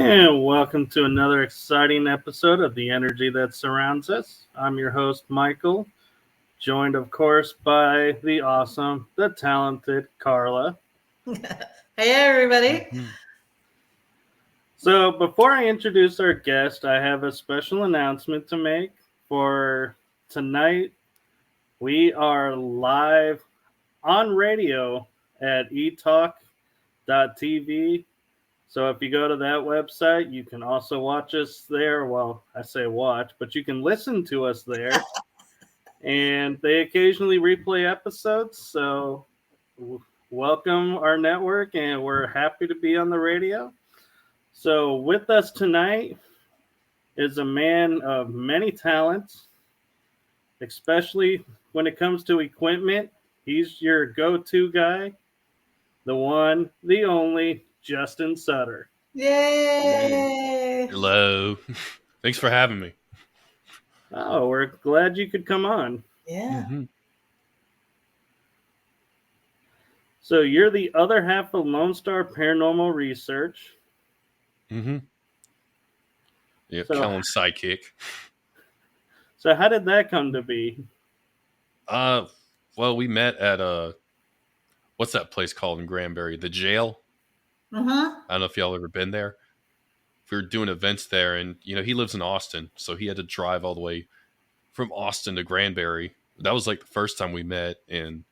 And welcome to another exciting episode of The Energy That Surrounds Us. I'm your host, Michael, joined, of course, by the awesome, the talented Carla. Hey, everybody. So, before I introduce our guest, I have a special announcement to make. For tonight, we are live on radio at etalk.tv. So if you go to that website, you can also watch us there. Well, I say watch, but you can listen to us there. And they occasionally replay episodes. So welcome our network, and we're happy to be on the radio. So with us tonight is a man of many talents, especially when it comes to equipment. He's your go-to guy, the one, the only, Justin Sutter. Yay! Hello. Thanks for having me. Oh, we're glad you could come on. Yeah. Mm-hmm. So you're the other half of Lone Star Paranormal Research. Mm-hmm. Yeah, So- Kellen's sidekick. So how did that come to be? Well, we met at what's that place called in Granbury? The jail. Mm-hmm. I don't know if y'all ever been there. We were doing events there, and he lives in Austin, so he had to drive all the way from Austin to Granbury. That was like the first time we met, and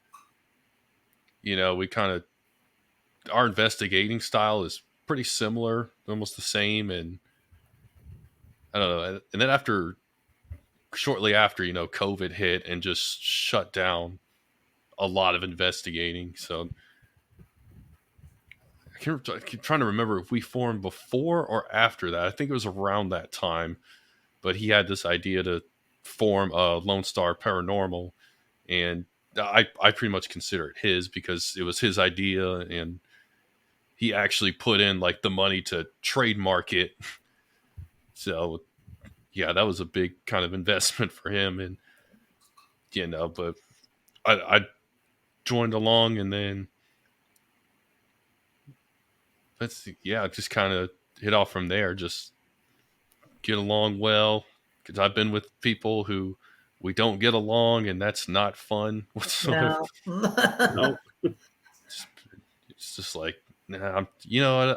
we kind of, our investigating style is pretty similar, almost the same, and I don't know. And then shortly after, COVID hit and just shut down a lot of investigating. So I keep trying to remember if we formed before or after that. I think it was around that time, but he had this idea to form a Lone Star Paranormal, and I pretty much consider it his because it was his idea, and he actually put in like the money to trademark it. So yeah, that was a big kind of investment for him, and but I joined along, and then just kind of hit off from there. Just get along well, because I've been with people who we don't get along, and that's not fun whatsoever. No. Nope. It's just like, nah,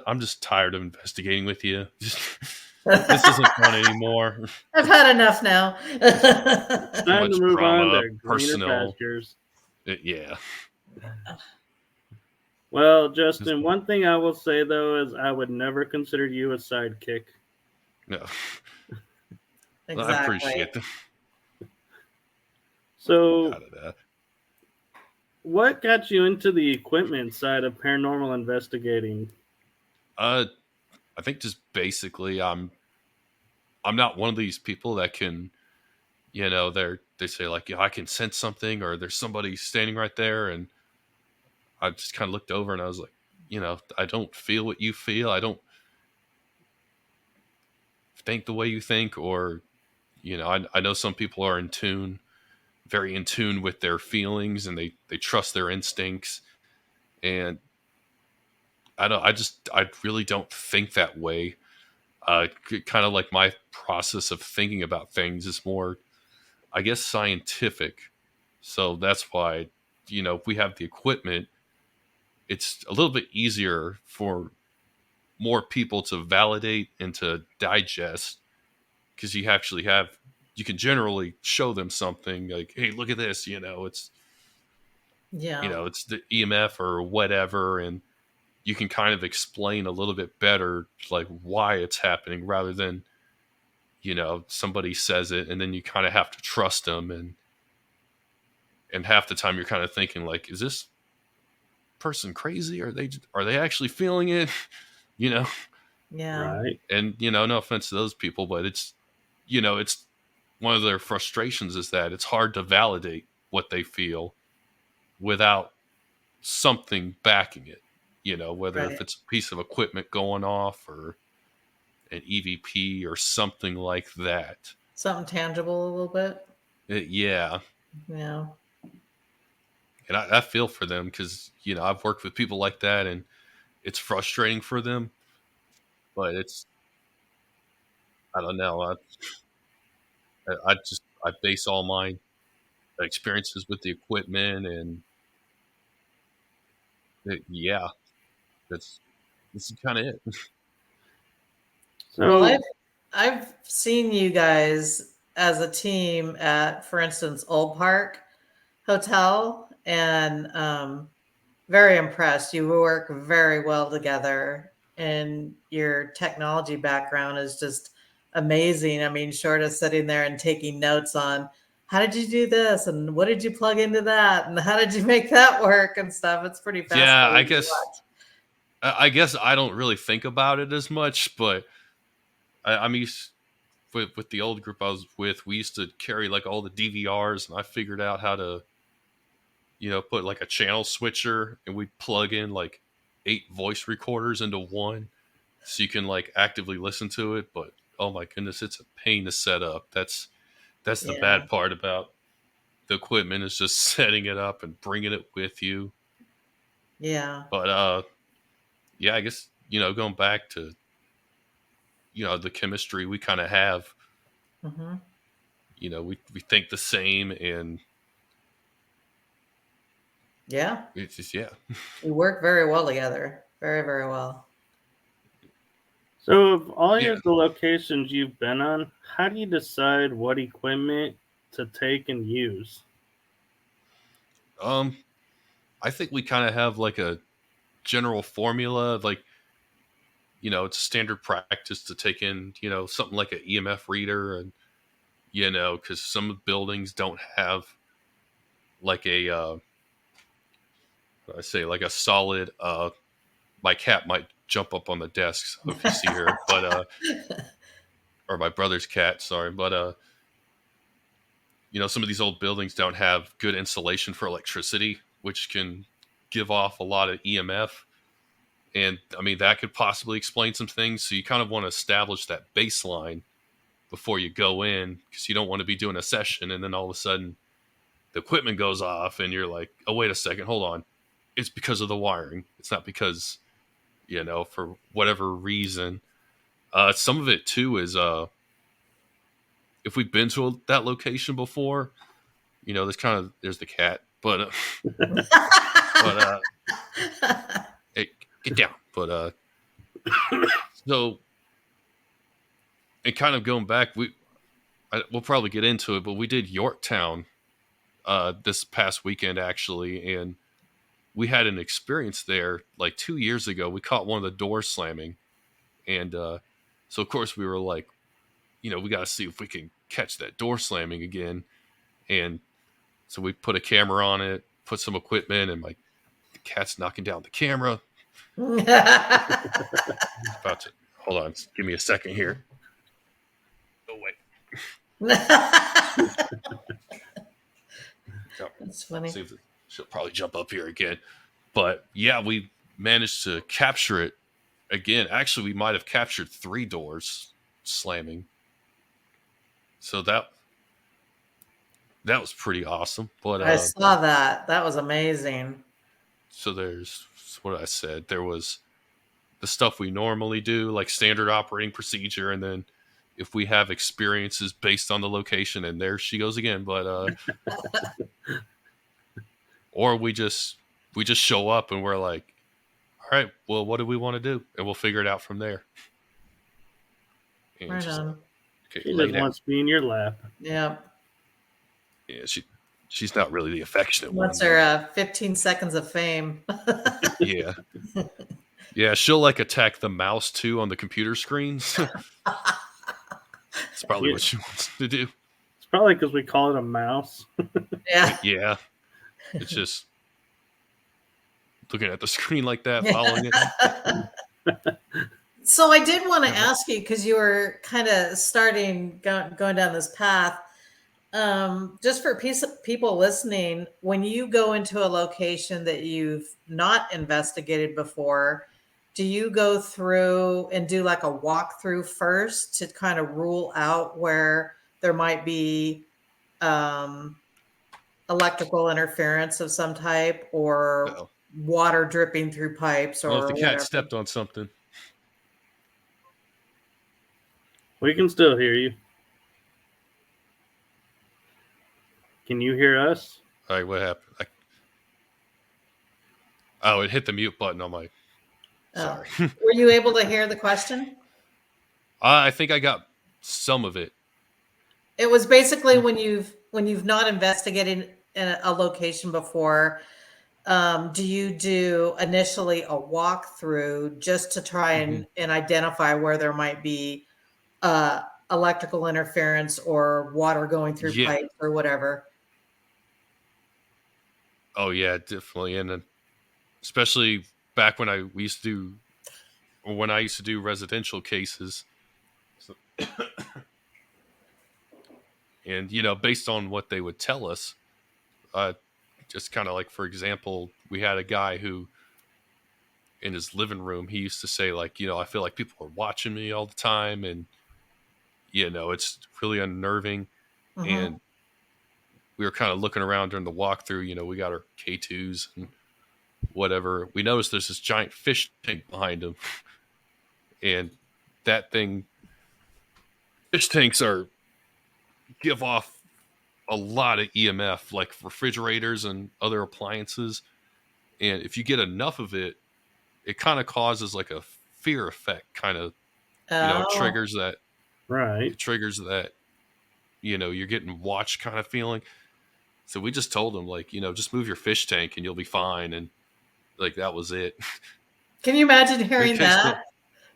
I'm just tired of investigating with you. This isn't fun anymore. I've had enough now. Time much to move drama, on to greener personnel. pastures. Yeah. Well, Justin, one thing I will say, though, is I would never consider you a sidekick. No. Exactly. I appreciate that. So Out of that. what got you into the equipment side of paranormal investigating? I think just basically I'm not one of these people that can, they say like, I can sense something, or there's somebody standing right there, and I just kind of looked over and I was like, I don't feel what you feel. I don't think the way you think, or I know some people are very in tune with their feelings, and they trust their instincts, and I really don't think that way. Kind of like my process of thinking about things is more, I guess, scientific. So that's why, if we have the equipment, it's a little bit easier for more people to validate and to digest, because you can generally show them something like, hey, look at this, it's it's the EMF or whatever, and you can kind of explain a little bit better like why it's happening, rather than somebody says it and then you kind of have to trust them, and half the time you're kind of thinking like, is this person crazy? Are they actually feeling it? Yeah. Right. And no offense to those people, but it's it's one of their frustrations is that it's hard to validate what they feel without something backing it, whether Right. if it's a piece of equipment going off or an EVP or something like that. Something tangible a little bit. Yeah. Yeah. And I feel for them, because, I've worked with people like that, and it's frustrating for them, but it's I don't know. I base all my experiences with the equipment, and yeah, that's this is kind of it. Well, So I've seen you guys as a team at, for instance, Old Park Hotel, and very impressed. You work very well together, and your technology background is just amazing. I mean, short of sitting there and taking notes on how did you do this and what did you plug into that and how did you make that work and stuff. It's pretty Yeah, fascinating to watch. I guess I don't really think about it as much, but I'm used with the old group I was with. We used to carry like all the DVRs, and I figured out how to put like a channel switcher, and we plug in like 8 voice recorders into one, so you can like actively listen to it. But oh my goodness, it's a pain to set up. That's the Yeah. bad part about the equipment, is just setting it up and bringing it with you. Yeah. But yeah, I guess going back to the chemistry we kind of have. Hmm. We think the same, and Yeah. it's just yeah. We work very well together. Very, very well. So, of all Yeah. the locations you've been on, how do you decide what equipment to take and use? Um, I think we kind of have like a general formula, like it's standard practice to take in something like an EMF reader, and because some buildings don't have like a I say like a solid. My cat might jump up on the desk, so if you see her, but or my brother's cat, sorry, but some of these old buildings don't have good insulation for electricity, which can give off a lot of EMF. And I mean, that could possibly explain some things. So you kind of want to establish that baseline before you go in, because you don't want to be doing a session and then all of a sudden the equipment goes off and you're like, oh, wait a second, hold on. It's because of the wiring. It's not because, for whatever reason. Some of it too is if we've been to that location before, there's the cat, but hey, get down. But so, and kind of going back, we'll probably get into it, but we did Yorktown this past weekend actually, and we had an experience there like 2 years ago. We caught one of the doors slamming, and so of course we were like, we got to see if we can catch that door slamming again, and so we put a camera on it, put some equipment, and the cat's knocking down the camera. About to hold on, give me a second here. Oh wait. That's funny. See if she'll probably jump up here again. But yeah, we managed to capture it again. Actually, we might have captured 3 doors slamming. So that was pretty awesome. But I saw that. That was amazing. so there's what I said. There was the stuff we normally do, like standard operating procedure, and then if we have experiences based on the location, and there she goes again. But or we just show up and we're like, all right, well, what do we want to do? And we'll figure it out from there. And Right she's on. like, okay, She lay just down. wants to be in your lap. Yeah. Yeah, she's not really the affectionate one. What's her 15 seconds of fame? Yeah. Yeah, she'll like attack the mouse too on the computer screens. It's probably what she wants to do. It's probably because we call it a mouse. Yeah. Yeah. It's just looking at the screen like that, following it. So I did want to ask you, because you were kind of starting going down this path. Just for people listening, when you go into a location that you've not investigated before, do you go through and do like a walkthrough first to kind of rule out where there might be electrical interference of some type, or No. water dripping through pipes, or Well, if the cat whatever? stepped on something. We can still hear you. Can you hear us? All right, what happened? Oh, it hit the mute button on my. Oh. Sorry. Were you able to hear the question? I think I got some of it. It was basically when you've not investigated a location before, do you do initially a walkthrough just to try and identify where there might be electrical interference or water going through Yeah. pipes or whatever? Oh yeah, definitely, and then especially back when I used to do residential cases. So, and based on what they would tell us, just kind of like, for example, we had a guy who in his living room, he used to say like, I feel like people are watching me all the time, and it's really unnerving. Mm-hmm. And we were kind of looking around during the walkthrough. We got our K2s and whatever. We noticed there's this giant fish tank behind him, and that thing, fish tanks give off a lot of EMF, like refrigerators and other appliances. And if you get enough of it, it kind of causes like a fear effect, kind of, Oh, triggers that, Right. you're getting watched kind of feeling. So we just told them, like, just move your fish tank and you'll be fine. And like, that was it. can you imagine hearing Kids that? don't,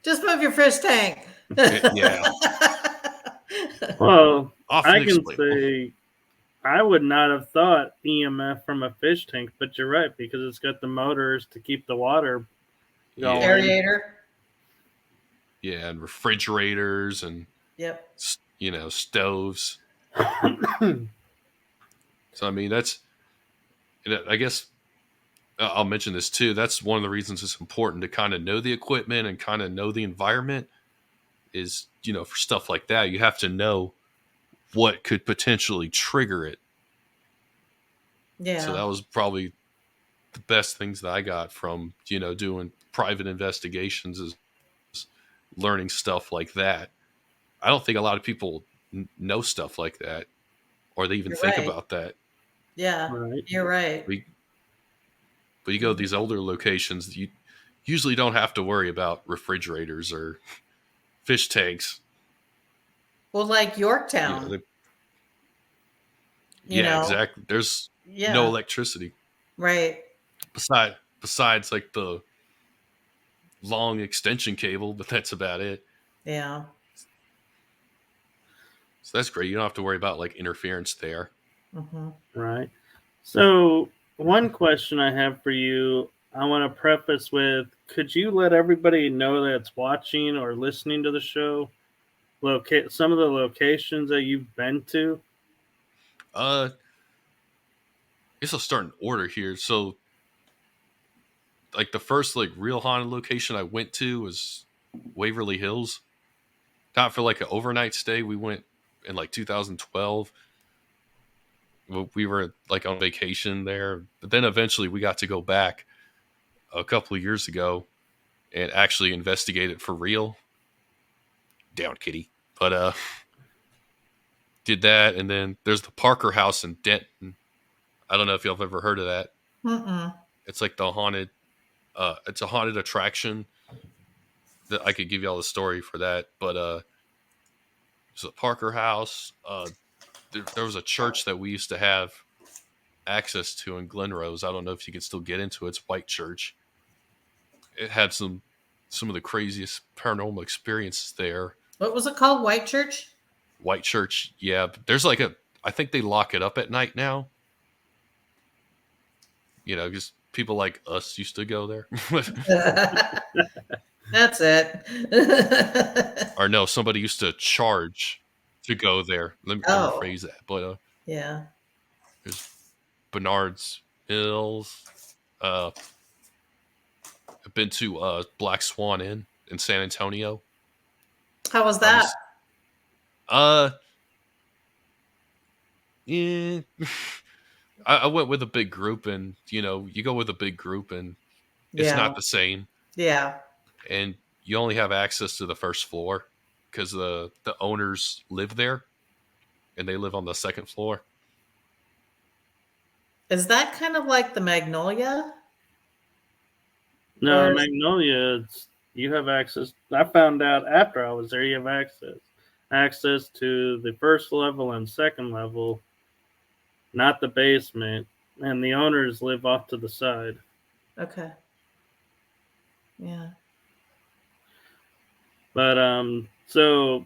Just move your fish tank. yeah, Well, often I can explainable. say I would not have thought EMF from a fish tank, but you're right because it's got the motors to keep the water Yeah, going. Aerator. yeah, and refrigerators and Yep. stoves. So I mean, I guess I'll mention this too. That's one of the reasons it's important to kind of know the equipment and kind of know the environment. Is for stuff like that, you have to know what could potentially trigger it. Yeah. So that was probably the best things that I got from doing private investigations, is learning stuff like that. I don't think a lot of people know stuff like that, or they even You're think right. about that. Yeah. Right. You're right. But you go to these older locations, you usually don't have to worry about refrigerators or fish tanks. Well, like Yorktown, They, you yeah, know. exactly. There's no Yeah. electricity Right. besides like the long extension cable, but that's about it. Yeah. So that's great. You don't have to worry about like interference there. Mm-hmm. Right. So, one question I have for you, I want to preface with could you let everybody know that's watching or listening to the show locate some of the locations that you've been to? I guess I'll start in order here. So like the first like real haunted location I went to was Waverly Hills. Not for like an overnight stay. We went in like 2012. We were like on vacation there, but then eventually we got to go back a couple of years ago and actually investigate it for real. Down, kitty. But did that, and then there's the Parker House in Denton. I don't know if y'all have ever heard of that. Mm-mm. It's like the haunted. It's a haunted attraction. That I could give y'all the story for that, but it's a Parker House. There was a church that we used to have access to in Glen Rose. I don't know if you can still get into it. It's White Church. It had some of the craziest paranormal experiences there. What was it called? White Church? White Church, yeah. There's like I think they lock it up at night now. Because people like us used to go there. That's it. Or no, somebody used to charge to go there. Let me rephrase that. But yeah. there's Bernard's Hills. I've been to Black Swan Inn in San Antonio. How was that? Yeah. I went with a big group, and you go with a big group, and it's Yeah. not the same. Yeah. And you only have access to the first floor. because the owners live there, and they live on the second floor. Is that kind of like the Magnolia? No, Or Magnolia, you have access. I found out after I was there, you have access to the first level and second level, not the basement, and the owners live off to the side. okay. Yeah. But the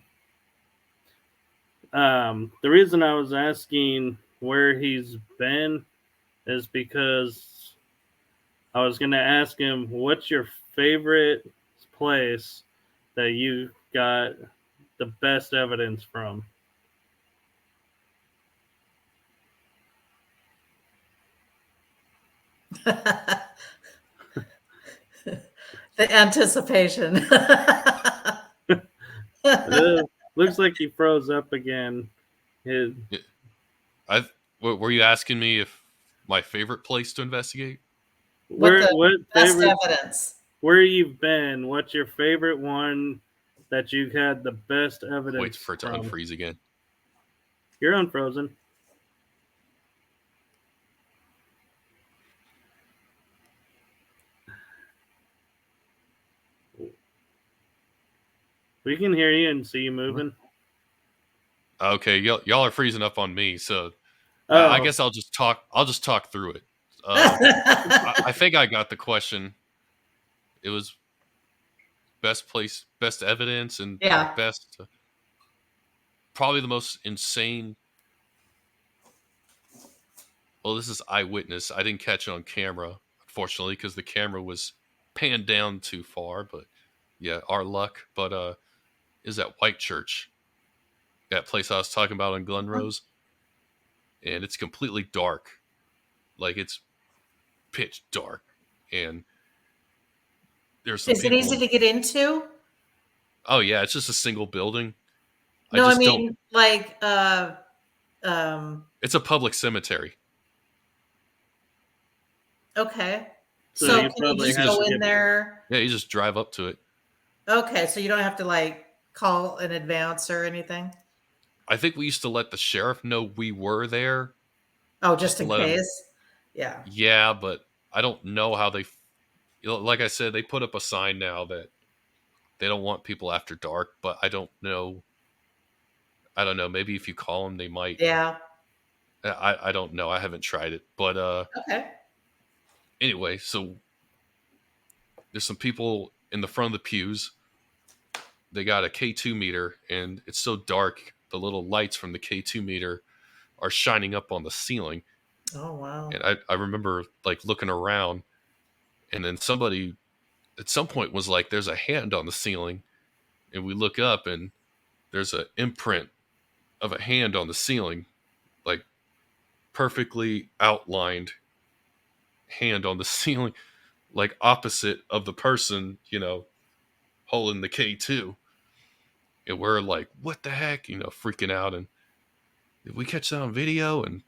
reason I was asking where he's been is because I was going to ask him, what's your favorite place that you got the best evidence from? The anticipation. Looks like he froze up again. His, Were you asking me if my favorite place to investigate? What the what best favorite evidence? where you've been? What's your favorite one that you've had the best evidence Wait for it to from? unfreeze again. You're unfrozen. We can hear you and see you moving. Okay, y'all are freezing up on me, so Oh, I guess I'll just talk through it. I think I got the question. It was best place, best evidence, and Yeah. best. Probably the most insane. Well, this is eyewitness. I didn't catch it on camera, unfortunately, because the camera was panned down too far. But yeah, our luck. But is that White Church, that place I was talking about in Glen Rose, and it's completely dark, like it's pitch dark, and there's some Is it people. easy to get into? Oh yeah, it's just a single building. No, I I just don't. mean like It's a public cemetery. okay. So So you can you probably just have go to in get- there? Yeah, you just drive up to it. Okay, so you don't have to like call in advance or anything? I think we used to let the sheriff know we were there. Oh, Just just to in let him. case? Yeah. Yeah, but I don't know how they. Like I said, they put up a sign now that they don't want people after dark. But I don't know. I don't know. Maybe if you call them, they might. Yeah. I don't know. I haven't tried it. But Okay. anyway, so there's some people in the front of the pews. They got a K2 meter, and it's so dark. The little lights from the K2 meter are shining up on the ceiling. Oh wow. And I remember like looking around, and then somebody at some point was like, there's a hand on the ceiling. And we look up, and there's an imprint of a hand on the ceiling, like perfectly outlined hand on the ceiling, like opposite of the person, holding the K2. And we're like, what the heck, freaking out. And did we catch that on video? And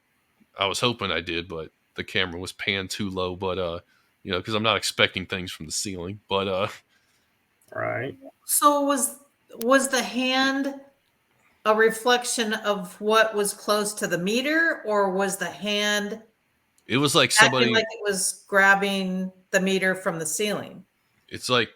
I was hoping I did, but the camera was panned too low. But, because I'm not expecting things from the ceiling. But, right. So was the hand a reflection of what was close to the meter, or was the hand it was like acting somebody, like it was grabbing the meter from the ceiling? it's like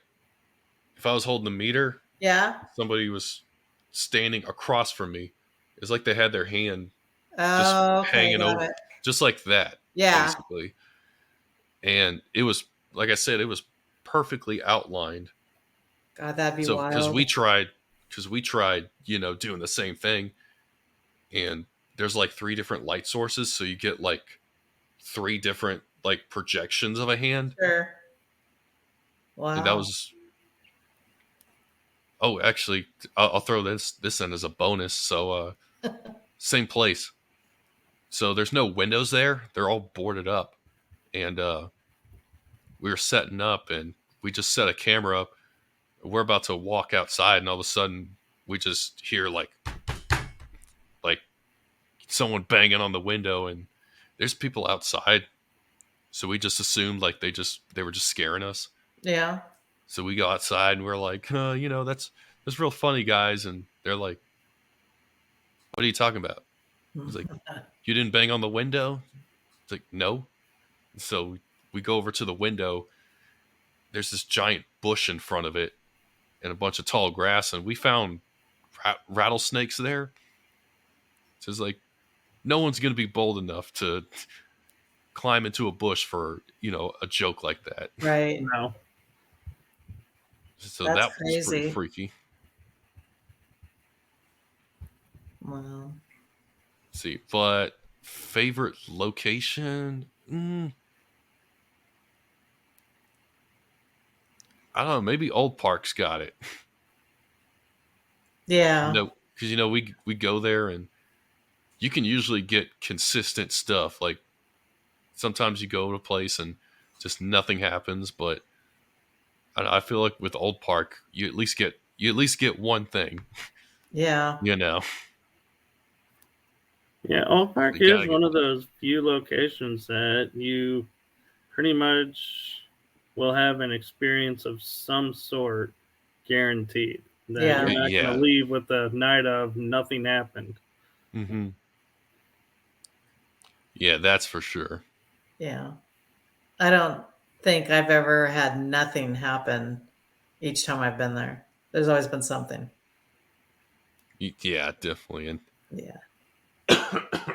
if I was holding the meter, Yeah. somebody was standing across from me. It's like they had their hand just Oh, okay, hanging got over, it. just like that, Yeah. basically. And it was, like I said, it was perfectly outlined. God, that'd be So because wild. we tried, doing the same thing, and there's like 3 different light sources, so you get like 3 different like projections of a hand, Sure. and that Wow. was. Oh, actually, I'll throw this in as a bonus. So, same place. So there's no windows there; they're all boarded up, and we were setting up, and we just set a camera up. We're about to walk outside, and all of a sudden, we just hear like someone banging on the window, and there's people outside. So we just assumed like they were just scaring us. Yeah. So we go outside, and we're like, was real funny, guys. And they're like, what are you talking about? I was like, you didn't bang on the window? It's like, no. So we go over to the window. There's this giant bush in front of it and a bunch of tall grass. And we found rattlesnakes there. So it's like, no one's going to be bold enough to climb into a bush for, a joke like that. Right. No. So That's that was pretty crazy. freaky. Wow. Let's see, but favorite location? I don't know. Maybe Old Park's got it. Yeah. Because we go there and you can usually get consistent stuff. Like sometimes you go to a place and just nothing happens, but I feel like with Old Park, you at least get one thing. Yeah. Yeah, Old Park You is gotta one get of those few locations that you pretty much will have an experience of some sort guaranteed. That Yeah. you're not going Yeah. to leave with the night of nothing happened. Mm-hmm. Yeah, that's for sure. Yeah. I don't think I've ever had nothing happen each time I've been there. There's always been something. Yeah, definitely. And Yeah.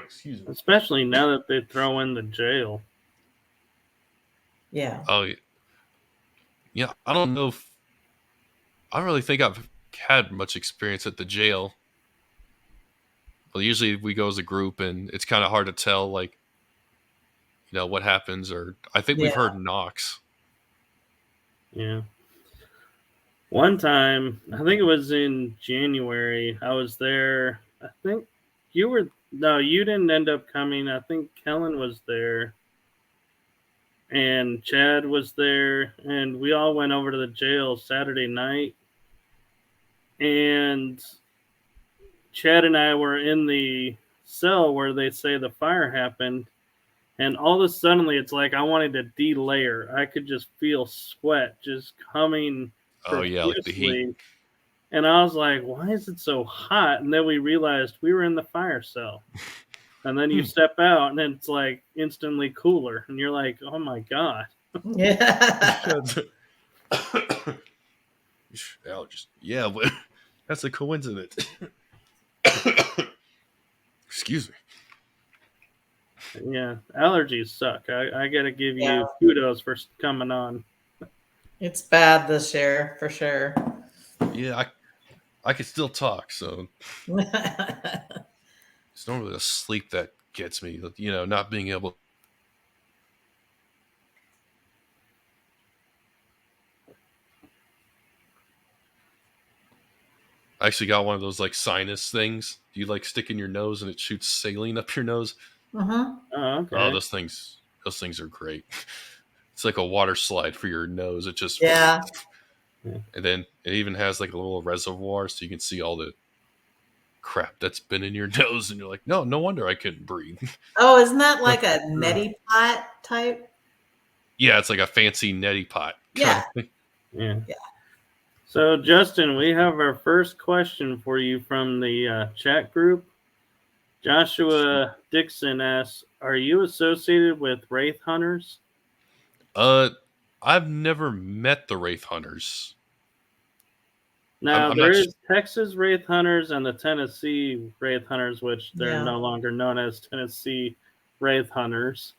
excuse me. Especially now that they throw in the jail. Yeah. Oh, yeah. I don't know if I don't really think I've had much experience at the jail. Well, usually we go as a group, and it's kind of hard to tell, like, what happens. Or I think we've Yeah. heard knocks. Yeah. One time, I think it was in January, I was there. I think you didn't end up coming. I think Kellen was there and Chad was there, and we all went over to the jail Saturday night. And Chad and I were in the cell where they say the fire happened. And all of a sudden, it's like I wanted to delayer. I could just feel sweat just coming Oh yeah, like the heat. profusely. And I was like, why is it so hot? And then we realized we were in the fire cell. And then you step out and it's like instantly cooler. And you're like, oh my God. Yeah. Allergies. Yeah, but that's a coincidence. Excuse me. Yeah, allergies suck. I got to give Yeah. you kudos for coming on. It's bad this year for sure. Yeah, I can still talk, so it's normally the sleep that gets me. Not being able. I actually got one of those like sinus things. You like stick in your nose and it shoots saline up your nose. Mm-hmm. Oh, okay. Oh, those things are great. It's like a water slide for your nose. It just Yeah. And then it even has like a little reservoir so you can see all the crap that's been in your nose, and you're like, no wonder I couldn't breathe. Oh, isn't that like a neti pot type? Yeah, it's like a fancy neti pot. Yeah. Yeah. Yeah. So, Justin, we have our first question for you from the chat group. Joshua Dixon asks, are you associated with Wraith Hunters? I've never met the Wraith Hunters. Now, there is Texas Wraith Hunters and the Tennessee Wraith Hunters, which they're no longer known as Tennessee Wraith Hunters.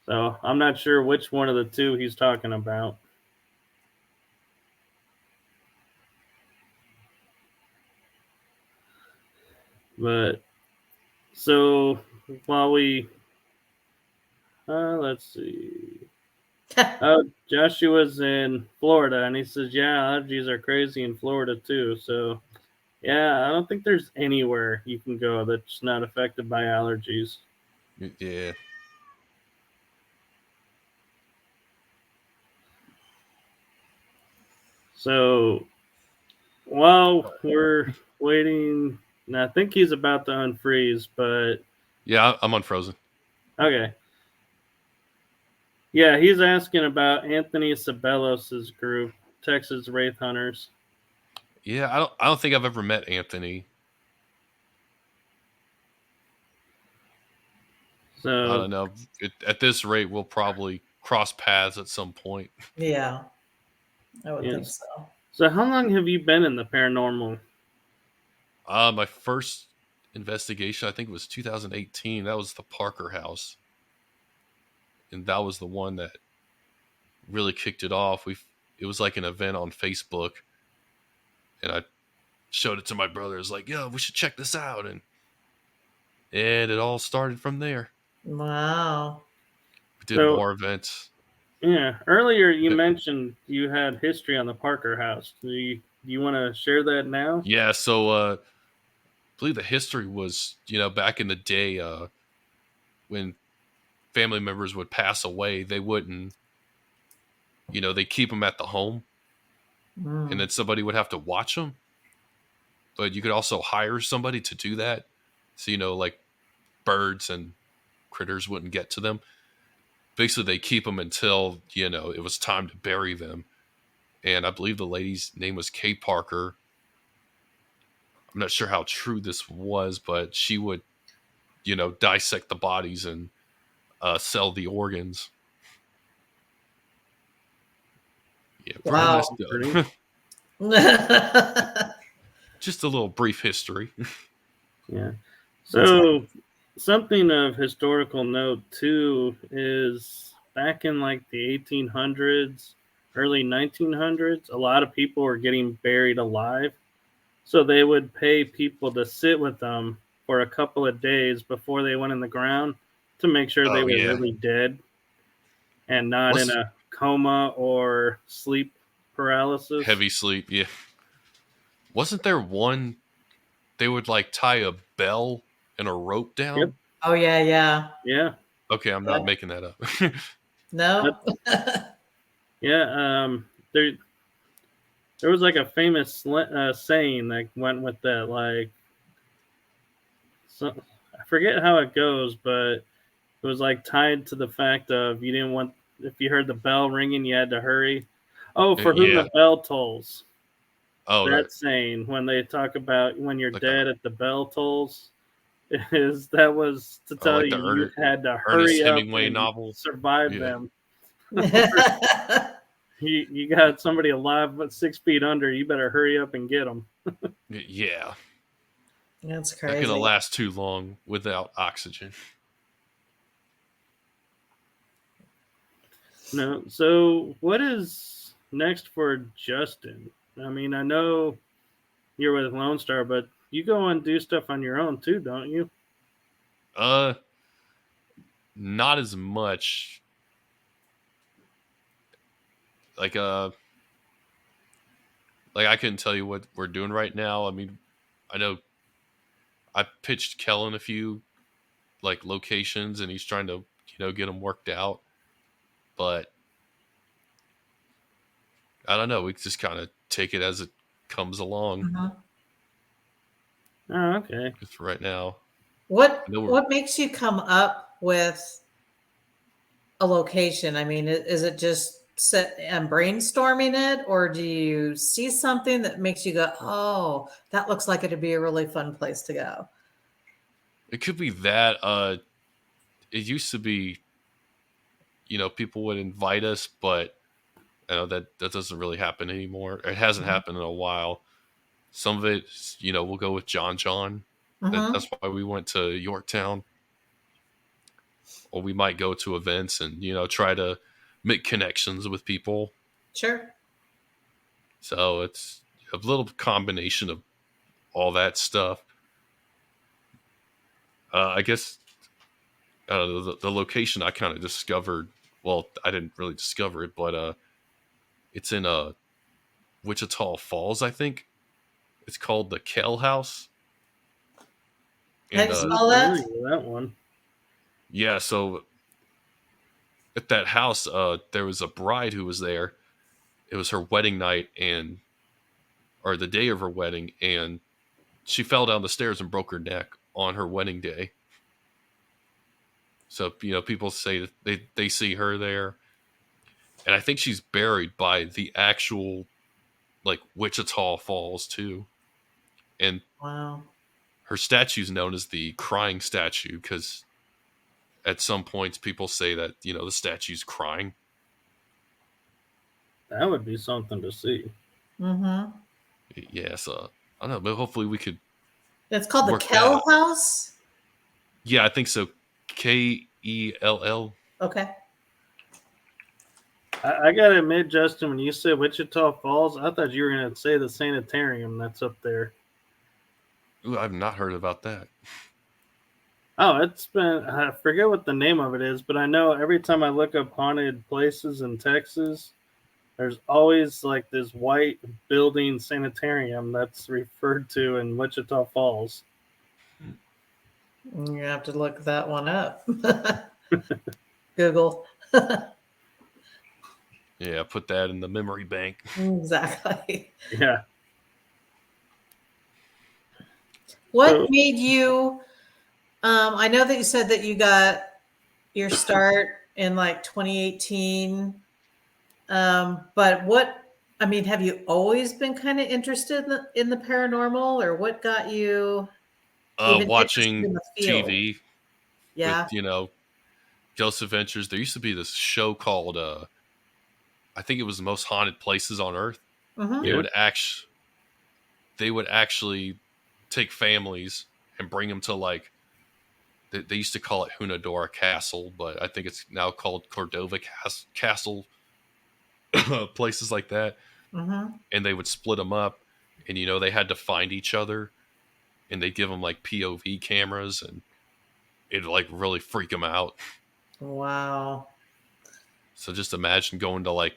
So I'm not sure which one of the two he's talking about. But so while we let's see. Joshua's in Florida, and he says, yeah, allergies are crazy in Florida too. So, yeah, I don't think there's anywhere you can go that's not affected by allergies. Yeah. So, while we're waiting, and I think he's about to unfreeze, but... Yeah, I'm unfrozen. Okay. Yeah, he's asking about Anthony Sabellos' group. Texas Wraith Hunters. Yeah, I don't think I've ever met Anthony. I So don't know. At this rate, we'll probably cross paths at some point. Yeah, I would think yes. so. So how long have you been in the paranormal? My first investigation, I think it was 2018. That was the Parker House, and that was the one that really kicked it off. It was like an event on Facebook, and I showed it to my brother. I was like, "Yo, we should check this out," and it all started from there. Wow. We did So more events. yeah, earlier you mentioned you had history on the Parker House. Do you want to share that now? Yeah, so I believe the history was, back in the day, when family members would pass away, they wouldn't, they keep them at the home, and then somebody would have to watch them. But you could also hire somebody to do that, so like birds and critters wouldn't get to them. Basically, they keep them until it was time to bury them. And I believe the lady's name was Kay Parker. I'm not sure how true this was, but she would, dissect the bodies and sell the organs. Yeah, pretty Wow. messed up. Just a little brief history. Yeah. So something of historical note too is back in like the 1800s, early 1900s, a lot of people were getting buried alive. So they would pay people to sit with them for a couple of days before they went in the ground to make sure they were really dead and not in a coma or sleep paralysis. Heavy sleep, yeah. Wasn't there one they would like tie a bell and a rope down? Yep. Oh yeah. Yeah. Okay, I'm not making that up. No. Yeah. There was like a famous saying that went with that. Like, so, I forget how it goes, but it was like tied to the fact of you didn't want, if you heard the bell ringing, you had to hurry. Oh, for whom the bell tolls. Oh, that saying when they talk about when you're like dead at the bell tolls, that was to tell like you had to hurry up and novel. Survive them. You got somebody alive but 6 feet under. You better hurry up and get them. Yeah, that's crazy. Not gonna last too long without oxygen. No. So what is next for Justin? I mean, I know you're with Lone Star, but you go and do stuff on your own too, don't you? Not as much. Like I couldn't tell you what we're doing right now. I mean, I know I pitched Kellen a few like locations, and he's trying to get them worked out. But I don't know. We just kind of take it as it comes along. Mm-hmm. Oh, okay. Just right now. What makes you come up with a location? I mean, is it just sit and brainstorming it, or do you see something that makes you go, "Oh, that looks like it'd be a really fun place to go"? It could be that. It used to be, people would invite us, but that doesn't really happen anymore. It hasn't happened in a while. Some of it, we'll go with John. Mm-hmm. That's why we went to Yorktown. Or we might go to events and, try to make connections with people. Sure. So it's a little combination of all that stuff. I guess the location I kind of discovered, well, I didn't really discover it, but it's in Wichita Falls, I think. It's called the Kell House. How do you spell that? That one. Yeah, so at that house, there was a bride who was there. It was her wedding night, or the day of her wedding, and she fell down the stairs and broke her neck on her wedding day. So, people say that they see her there. And I think she's buried by the actual like Wichita Falls too, and Wow. her statue's known as the crying statue because at some points people say that the statue's crying. That would be something to see. Mm-hmm. Yeah, so I don't know, but hopefully we could It's called the work that Kell out. House. Yeah, I think so. Kell. Okay. I gotta admit, Justin, when you said Wichita Falls, I thought you were gonna say the sanitarium that's up there. Ooh, I've not heard about that. Oh, it's been, I forget what the name of it is, but I know every time I look up haunted places in Texas, there's always like this white building sanitarium that's referred to in Wichita Falls. You have to look that one up. Google. Yeah, put that in the memory bank. Exactly. Yeah. What So, made you? I know that you said that you got your start in like 2018. But I mean, have you always been kind of interested in the paranormal, or what got you even interested Watching in the field? TV with Yeah. Ghost Adventures. There used to be this show called I think it was the most haunted places on Earth. Mm-hmm. They yeah. would actually take families and bring them to like they used to call it Hunadora Castle, but I think it's now called Cordova Castle. Places like that, Mm-hmm. and they would split them up, and they had to find each other, and they'd give them like POV cameras, and it'd like really freak them out. Wow. So just imagine going to like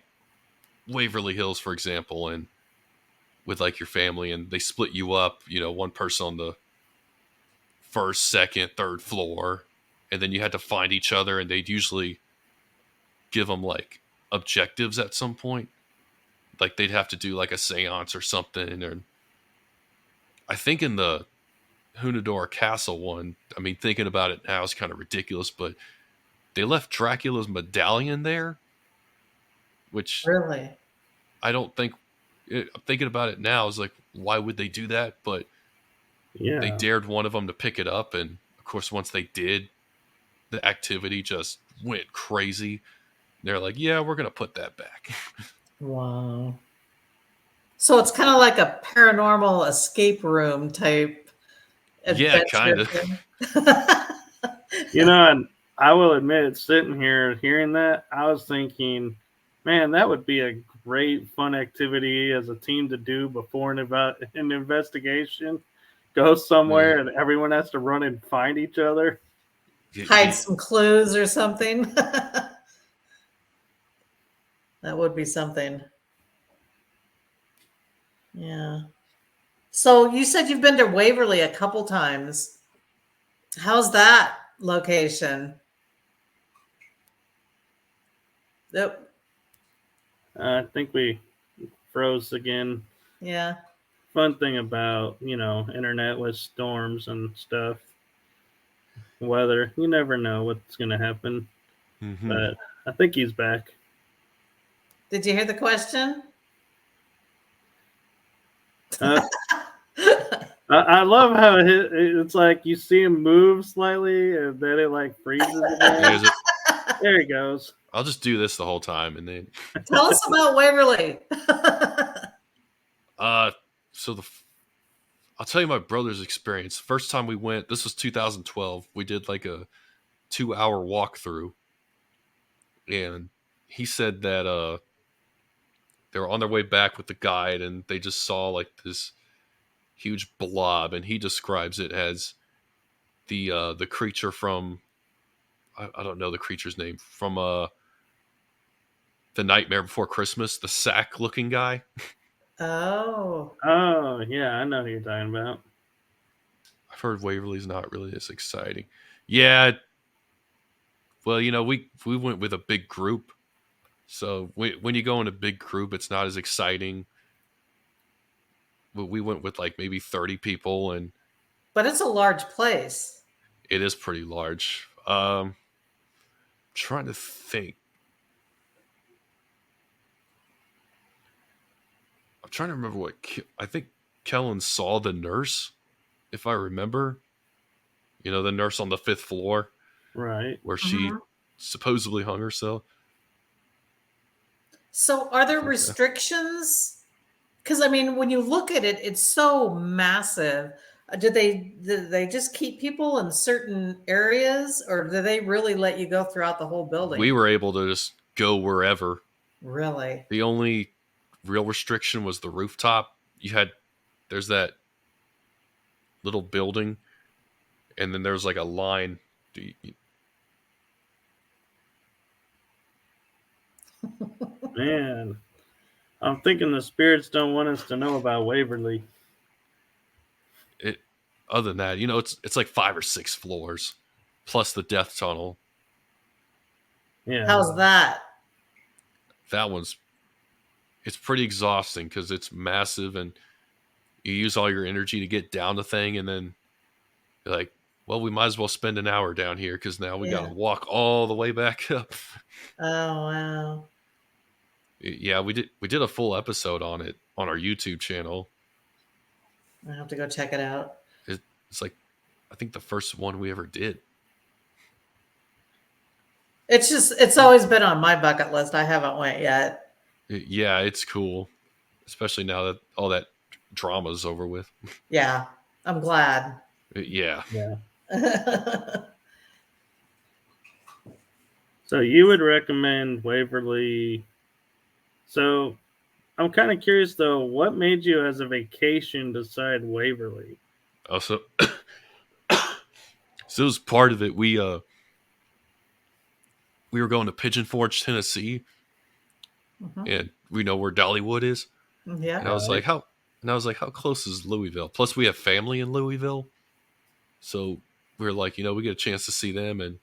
Waverly Hills, for example, and with like your family, and they split you up, one person on the first, second, third floor, and then you had to find each other, and they'd usually give them like objectives at some point. Like they'd have to do like a seance or something. Or I think in the Hunadora Castle one, I mean, thinking about it now is kind of ridiculous, but they left Dracula's medallion there, which Really? I don't think. I'm thinking about it now is like, why would they do that? But they Yeah. dared one of them to pick it up, and of course, once they did, the activity just went crazy. They're like, "Yeah, we're gonna put that back." Wow. So it's kind of like a paranormal escape room type Yeah, adventure kind of. thing. And I will admit, sitting here hearing that, I was thinking, man, that would be a great fun activity as a team to do before an investigation. Go somewhere and everyone has to run and find each other. Hide some clues or something. That would be something. Yeah. So you said you've been to Waverly a couple times. How's that location? Yep. I think we froze again. Yeah. Fun thing about, internet with storms and stuff, weather, you never know what's going to happen. Mm-hmm. But I think he's back. Did you hear the question? I love how it's like you see him move slightly and then it like freezes again. There he goes. I'll just do this the whole time, and then Tell us about Waverly. so I'll tell you my brother's experience. First time we went, this was 2012. We did like a 2-hour walkthrough, and he said that they were on their way back with the guide, and they just saw like this huge blob, and he describes it as the creature from I don't know the creature's name from the Nightmare Before Christmas, the sack looking guy. Oh. Oh, yeah, I know who you're talking about. I've heard Waverly's not really as exciting. Yeah. Well, we went with a big group. So when you go in a big group, it's not as exciting. We went with like maybe 30 people, and But it's a large place. it is pretty large. Trying to think. trying to remember I think Kellen saw the nurse, if I remember. The nurse on the 5th floor Right. where she Mhm. supposedly hung herself. So, are there Okay. restrictions? Because I mean, when you look at it, it's so massive. Do they just keep people in certain areas, or do they really let you go throughout the whole building? We were able to just go wherever. Really? The only real restriction was the rooftop. There's that little building, and then there's like a line. Man, I'm thinking the spirits don't want us to know about Waverly. Other than that, it's like 5 or 6 floors, plus the death tunnel. Yeah. How's that? It's pretty exhausting because it's massive, and you use all your energy to get down the thing, and then you're like, well, we might as well spend an hour down here because now we got to walk all the way back up. Oh wow! Yeah, we did a full episode on it on our YouTube channel. I have to go check it out. It's like, I think the first one we ever did. It's always been on my bucket list. I haven't went yet. Yeah, it's cool, especially now that all that drama's over with. Yeah, I'm glad. Yeah. Yeah. So you would recommend Waverly. So I'm kind of curious though, what made you as a vacation decide Waverly? Also, so it was part of it. We were going to Pigeon Forge, Tennessee, and we know where Dollywood is. Yeah. And I was like, how close is Louisville? Plus, we have family in Louisville, so we were like, we get a chance to see them. And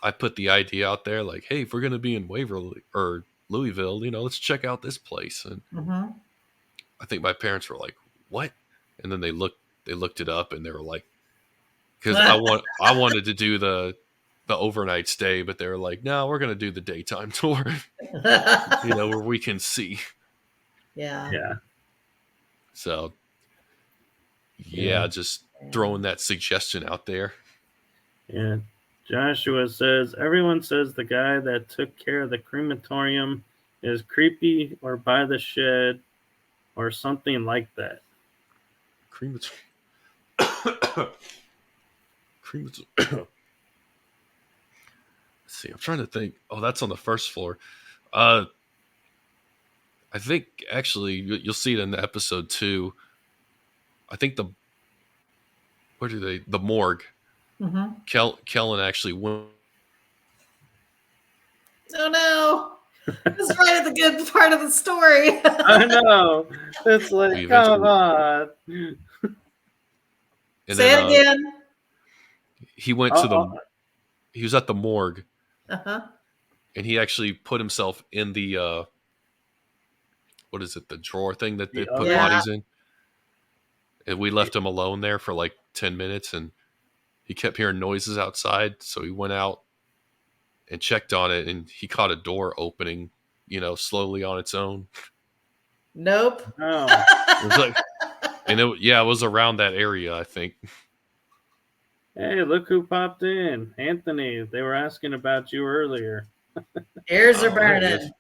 I put the idea out there, like, hey, if we're gonna be in Waverly or Louisville, let's check out this place. And I think my parents were like, what? And then they looked it up, and they were like, because I wanted to do the overnight stay, but they were like, no, we're gonna do the daytime tour, where we can see. Yeah. Yeah. So yeah, just throwing that suggestion out there. Yeah. Joshua says, everyone says the guy that took care of the crematorium is creepy or by the shed or something like that. Crematorium. Let's see, I'm trying to think. Oh, that's on the first floor. I think actually you'll see it in the episode 2. I think the morgue. Kellen actually went. Oh no! It's right at the good part of the story. I know. It's like, come on. Say it again. He went to he was at the morgue. And he actually put himself in the what is it, the drawer thing that they put bodies in. And we left him alone there for like 10 minutes, and he kept hearing noises outside, so he went out and checked on it, and he caught a door opening, slowly on its own. Nope. Oh. It was like, and it was around that area, I think. Hey, look who popped in. Anthony, they were asking about you earlier. Ears are burning.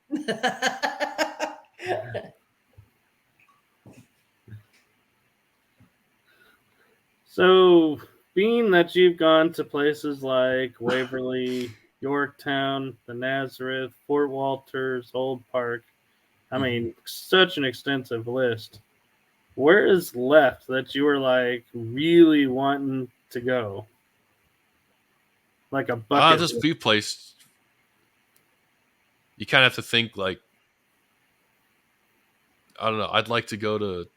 So, being that you've gone to places like Waverly, Yorktown, the Nazareth, Fort Walters, Old Park, I mean, such an extensive list. Where is left that you were like really wanting to go? Like a bucket. Just a few places. You kind of have to think like, I don't know. I'd like to go to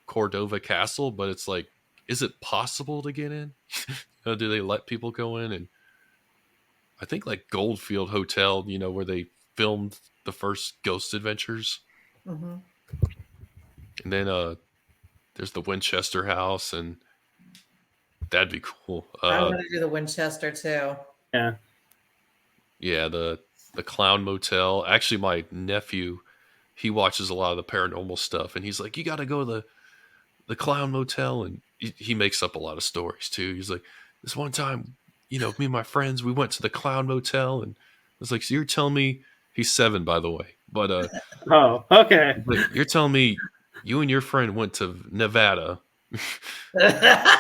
Cordova Castle, but it's like, is it possible to get in? Do they let people go in? And I think like Goldfield Hotel, where they filmed the first Ghost Adventures. And then there's the Winchester House, and that'd be cool. I want to do the Winchester too. Yeah. Yeah, the Clown Motel. Actually, my nephew he watches a lot of the paranormal stuff, and he's like, you got to go to the Clown Motel, and he makes up a lot of stories too. He's like, this one time, me and my friends, we went to the Clown Motel, and I was like, so you're telling me he's 7, by the way, but Oh, okay. like, you're telling me you and your friend went to Nevada?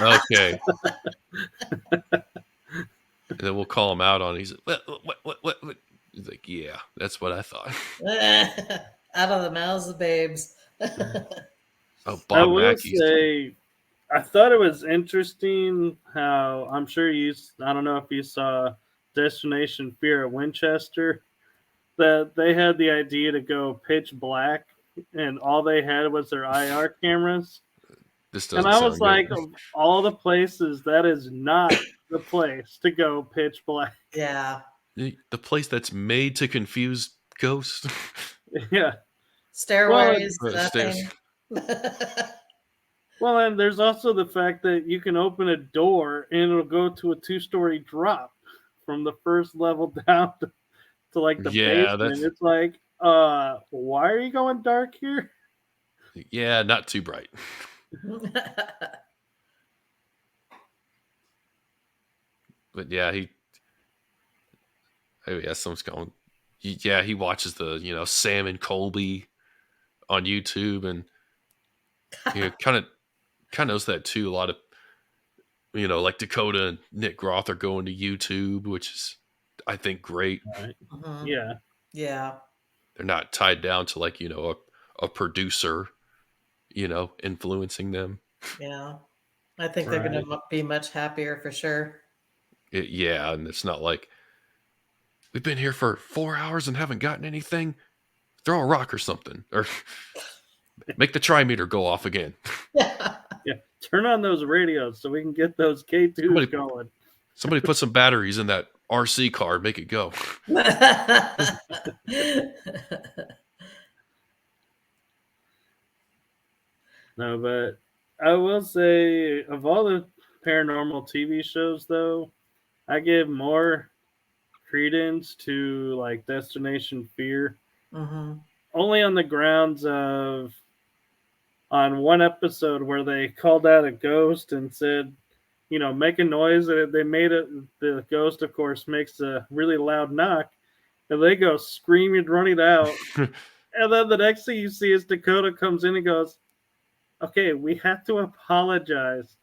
Okay. And then we'll call him out on it. He's like, what? He's like, yeah, that's what I thought. Out of the mouths of babes. Oh, I Bob will Mackey's. say, I thought it was interesting how I'm sure I don't know if you saw Destination Fear at Winchester, that they had the idea to go pitch black and all they had was their IR cameras. This And doesn't I sound was good. like, of all the places, that is not the place to go pitch black. Yeah. The place that's made to confuse ghosts. Yeah. Stairways, Stairs. nothing. Well, and there's also the fact that you can open a door and it'll go to a 2-story drop from the first level down to like the Yeah, basement. that's It's like, why are you going dark here? yeah, not too bright. But yeah, someone's going. He watches the Sam and Colby on YouTube, and kind of knows that too. A lot of like Dakota and Nick Groth are going to YouTube, which is I think great. Right. Mhm. Yeah. Yeah. They're not tied down to like a producer, influencing them. Yeah. I think they're going to be much happier for sure. Yeah, and it's not like we've been here for 4 hours and haven't gotten anything. Throw a rock or something, or make the trimeter go off again. Yeah. Yeah. Turn on those radios so we can get those K2s going. Somebody put some batteries in that RC car, make it go. No, but I will say, of all the paranormal TV shows, though, I give more credence to like Destination Fear, Mhm. only on the grounds of on one episode where they called out a ghost and said, make a noise, and they made it. The ghost, of course, makes a really loud knock, and they go screaming, running out, and then the next thing you see is Dakota comes in and goes, okay, we have to apologize.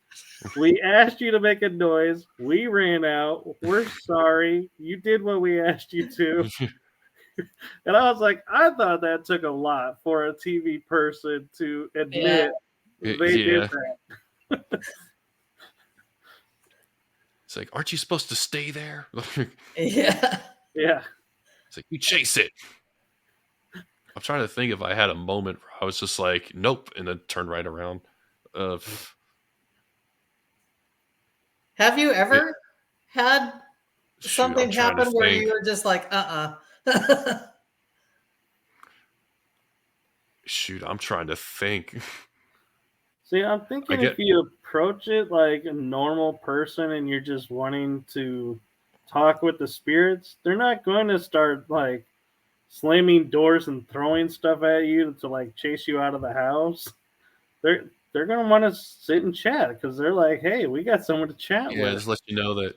We asked you to make a noise. We ran out. We're sorry. You did what we asked you to. And I was like, I thought that took a lot for a TV person to admit they did that. It's like, aren't you supposed to stay there? Yeah. Yeah. It's like, you chase it. I'm trying to think if I had a moment where I was just like, nope, and then turned right around. Have you ever had something I'm trying to happen where think. you were just like, Shoot, I'm trying to think. See, I'm thinking if you approach it like a normal person and you're just wanting to talk with the spirits, they're not going to start like slamming doors and throwing stuff at you to like chase you out of the house. They're gonna want to sit and chat because they're like, hey, we got someone to chat with. Yeah, just let you know that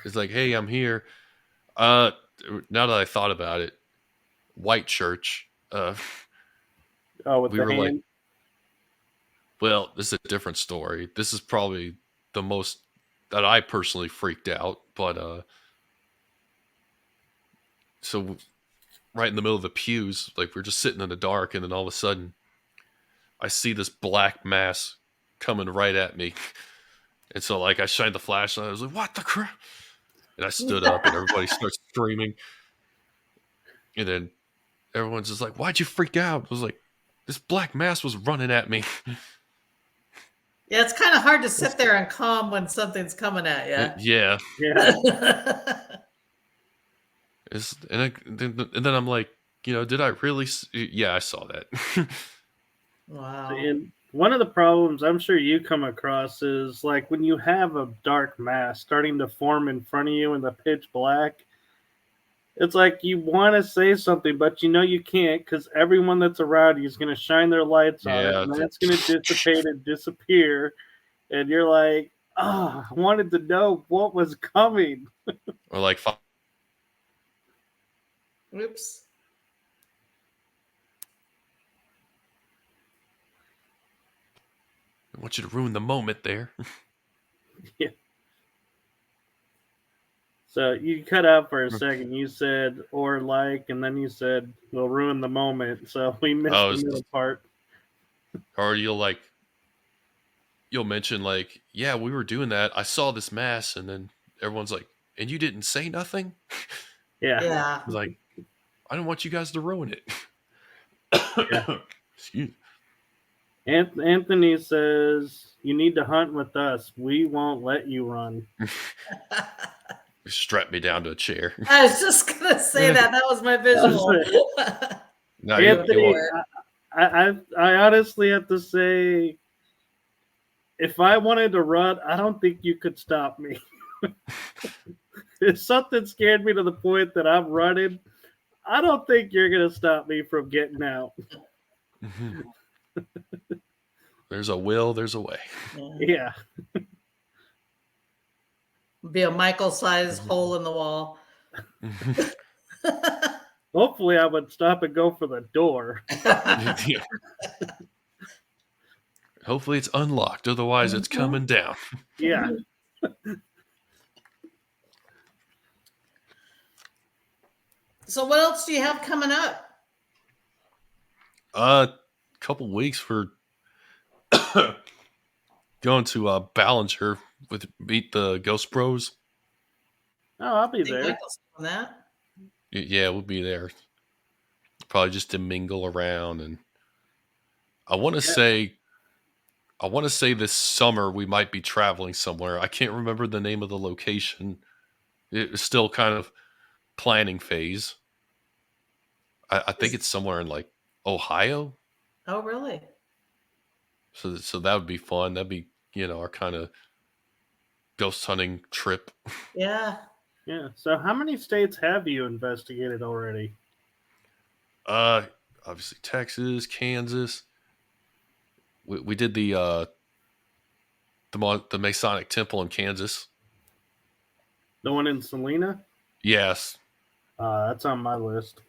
it's like, hey, I'm here. Now that I thought about it, White Church. With we the were hand? like, well, this is a different story. This is probably the most that I personally freaked out. But so right in the middle of the pews, like we're just sitting in the dark, and then all of a sudden, I see this black mass coming right at me. And so, like, I shined the flashlight. I was like, what the crap? And I stood up, and everybody starts screaming. And then everyone's just like, why'd you freak out? I was like, this black mass was running at me. yeah, it's kind of hard to sit there and calm when something's coming at you. Yeah. And then I'm like, did I really? Yeah, I saw that. Wow. And one of the problems I'm sure you come across is like when you have a dark mass starting to form in front of you in the pitch black, it's like you want to say something, but you know you can't because everyone that's around you is going to shine their lights on it, Yeah. and then it's going to dissipate and disappear. And you're like, oh, I wanted to know what was coming. Or like, Oops. I want you to ruin the moment there. So you cut out for a second. You said or like, and then you said we'll ruin the moment. So we missed Oh, the middle part. or you'll mention like, yeah, we were doing that. I saw this mass, and then everyone's like, and you didn't say nothing? Yeah. Yeah. It's like, I don't want you guys to ruin it. Yeah. Excuse me. Anthony says you need to hunt with us. We won't let you run. Strap me down to a chair. I was just gonna say that. That was my visual. No, Anthony, won't. I honestly have to say, if I wanted to run, I don't think you could stop me. If something scared me to the point that I'm running, I don't think you're gonna stop me from getting out. There's a will, there's a way. Yeah. Be a Michael-sized hole in the wall. Hopefully, I would stop and go for the door. Yeah. Hopefully it's unlocked, otherwise it's coming down. Yeah. So what else do you have coming up? Couple weeks for going to Ballinger with Meet the Ghost Bros. Oh, I'll be I think there. Michael's doing that. Yeah, we'll be there. Probably just to mingle around, and I want to say this summer we might be traveling somewhere. I can't remember the name of the location. It was still kind of planning phase. I think it's somewhere in like Ohio. Oh, really? So that would be fun. That'd be, our kind of ghost hunting trip. Yeah. Yeah. So, how many states have you investigated already? Obviously Texas, Kansas. We did the Masonic Temple in Kansas. The one in Salina? Yes. That's on my list.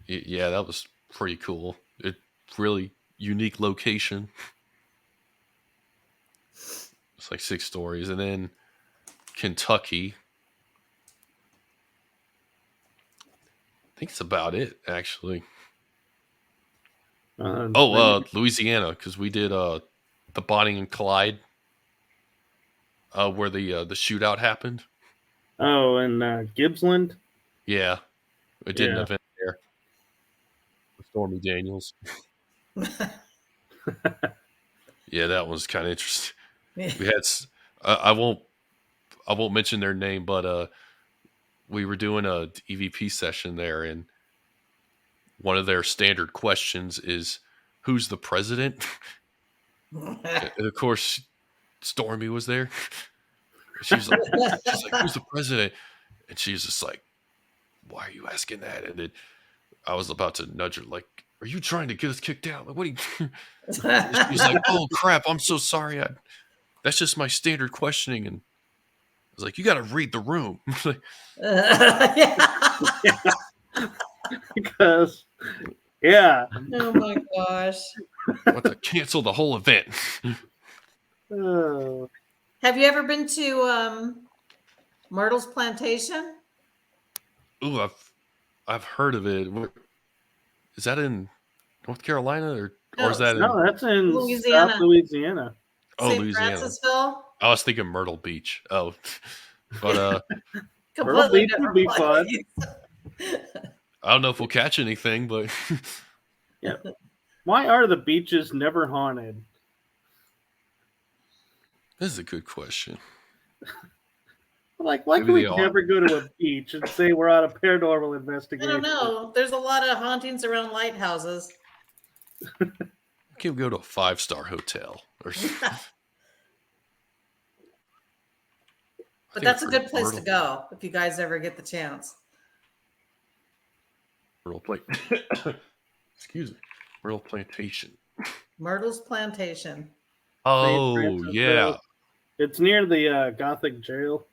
Yeah, that was pretty cool. It really unique location. It's like 6 stories. And then Kentucky. I think it's about it, actually. Louisiana, because we did the Bonnie and Clyde, where the shootout happened. Oh, and Gippsland? Yeah. We did an event there with Stormy Daniels. Yeah, that was kind of interesting. We had I won't mention their name, but we were doing a EVP session there, and one of their standard questions is, "Who's the president?" And of course, Stormy was there. She's like, "Who's the president?" And she's just like, "Why are you asking that?" And then I was about to nudge her, like, "Are you trying to get us kicked out? Like, what are you?" She's like, "Oh crap! I'm so sorry. That's just my standard questioning." And I was like, "You got to read the room." Because, yeah. Oh my gosh. I want to cancel the whole event. Oh. Have you ever been to Myrtle's Plantation? Ooh, I've heard of it. Is that in North Carolina or is that in? No, that's in Louisiana. South Louisiana. Oh, St. Louisiana. Francisville? I was thinking Myrtle Beach. Oh, but Myrtle Beach would be fun. I don't know if we'll catch anything, but Yeah. Why are the beaches never haunted? this is a good question. Like, why Maybe can we they are. never go to a beach and say we're on a paranormal I investigation? don't know. There's a lot of hauntings around lighthouses. Can't we go to a 5-star hotel or? But that's a good place to go if you guys ever get the chance. Myrtle Excuse me. Myrtle Plantation. Myrtle's Plantation. Oh, Francisville. yeah. It's near the Gothic jail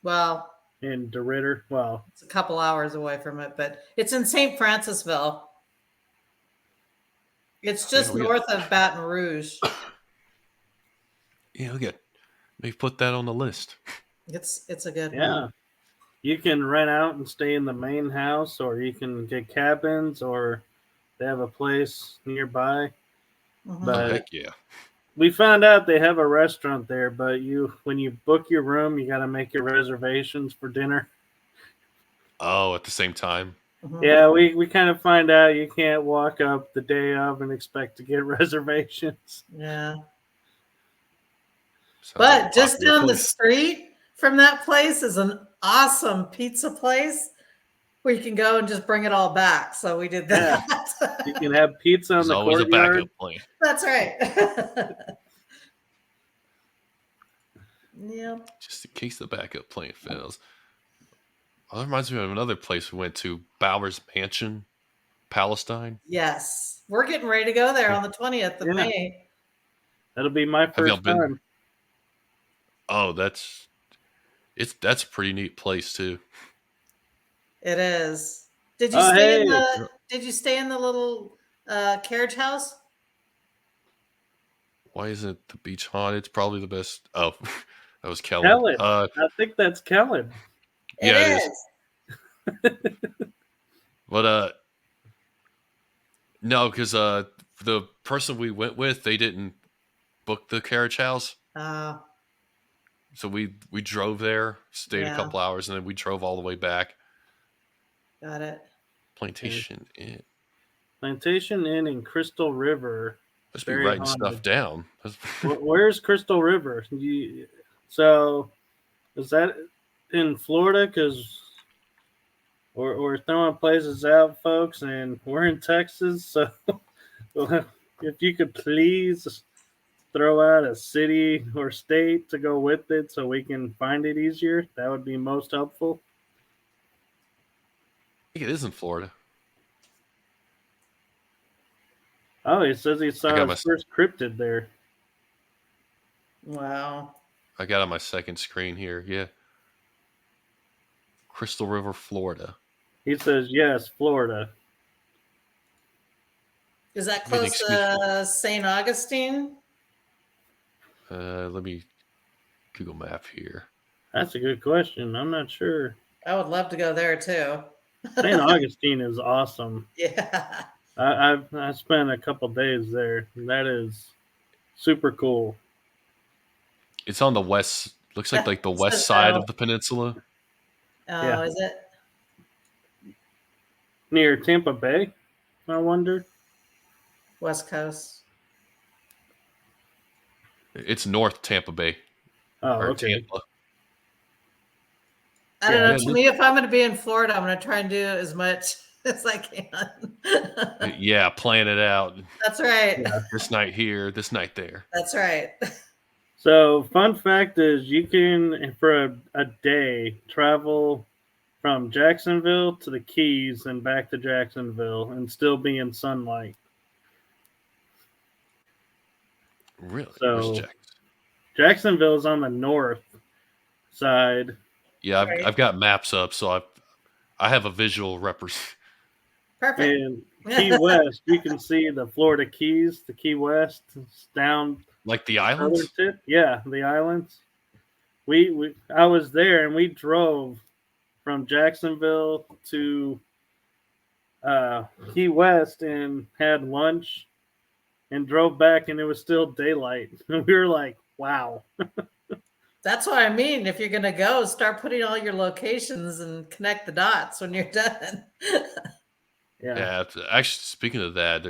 Well, in DeRidder. Well, it's a couple hours away from it, but it's in St. Francisville. It's just Yeah, north of Baton Rouge. Yeah, we got. Maybe put that on the list. It's a good yeah. one. You can rent out and stay in the main house, or you can get cabins, or they have a place nearby. Mhm. But Oh, heck yeah. we found out they have a restaurant there, but when you book your room, you got to make your reservations for dinner. Oh, at the same time. Mhm. Yeah, we kind of find out you can't walk up the day of and expect to get reservations. Yeah. Sounds But like a just popular down the place. street from that place is an awesome pizza place where you can go and just bring it all back. So we did that. You can have pizza in There's the always a courtyard. backup plan. That's right. Yep. Just in case the backup plan fails. Oh, that reminds me of another place we went to, Bowers Mansion, Palestine. Yes. We're getting ready to go there on the 20th of Yeah. May. That'll be my Have y'all first been? time. Oh, that's a pretty neat place too. It is. Did you Oh, stay in hey. the little carriage house? Why isn't the beach haunted? It's probably the best. Oh, that was Kellen. Kellen. I think that's Kellen. Yeah, it It is. But no, because the person we went with, they didn't book the carriage house, so we drove there, stayed a Yeah. couple hours, and then we drove all the way back. Got it. Plantation Inn. Plantation Inn in Crystal River. Must be Very writing haunted. stuff down. Where's Crystal River? So is that in Florida? Because we're throwing places out, folks, and we're in Texas. So if you could please throw out a city or state to go with it so we can find it easier, that would be most helpful. I think it is in Florida. Oh, he says he saw got his first cryptid there. Wow. I got it on my second screen here. Yeah. Crystal River, Florida. He says, yes, Florida. Is that close to St. Augustine? Let me Google Map here. That's a good question. I'm not sure. I would love to go there too. St. Augustine is awesome. Yeah. I spent a couple days there. That is super cool. It's on the west. Looks like the west side of the peninsula. Oh, Yeah. is it? Near Tampa Bay, I wonder. West Coast. It's North Tampa Bay. Oh, or okay. Tampa. I don't know. Yeah, To me, if I'm going to be in Florida, I'm going to try and do as much as I can. Yeah, plan it out. That's right. Yeah. This night here, this night there. That's right. So, fun fact is you can, for a day, travel from Jacksonville to the Keys and back to Jacksonville and still be in sunlight. Really? So- Where's Jack? Jacksonville is on the north side. Yeah, Right. I've got maps up, so I have a visual represent. Perfect. And Key West, you can see the Florida Keys, the Key West, it's down Like the southern islands? tip. Yeah, the islands. I was there and we drove from Jacksonville to Key West and had lunch and drove back and it was still daylight. And we were like, wow. That's what I mean. If you're going to go, start putting all your locations and connect the dots when you're done. Yeah. Actually, speaking of that,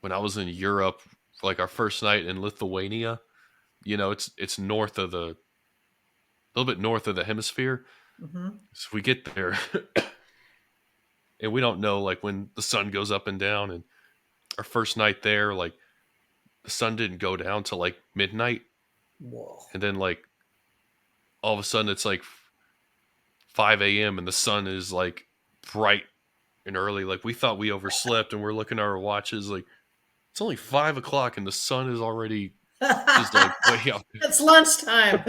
when I was in Europe, like our first night in Lithuania, it's north of a little bit north of the hemisphere. Mm-hmm. So we get there and we don't know like when the sun goes up and down. And our first night there, like the sun didn't go down till like midnight. Whoa. And then like all of a sudden it's like 5 a.m. and the sun is like bright and early. Like we thought we overslept, and we're looking at our watches. Like it's only 5 o'clock, and the sun is already just like way out. It's lunchtime.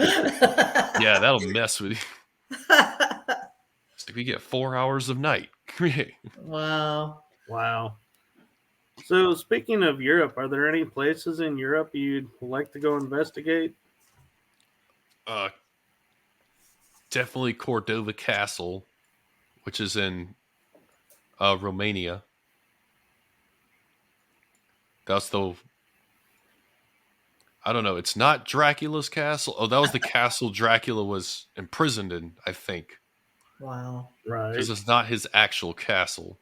Yeah, that'll mess with you. It's like we get 4 hours of night. Wow. Wow. So, speaking of Europe, are there any places in Europe you'd like to go investigate? Definitely Cordova Castle, which is in Romania. That's the. I don't know. It's not Dracula's castle. Oh, that was the castle Dracula was imprisoned in, I think. Wow. Right. Because it's not his actual castle.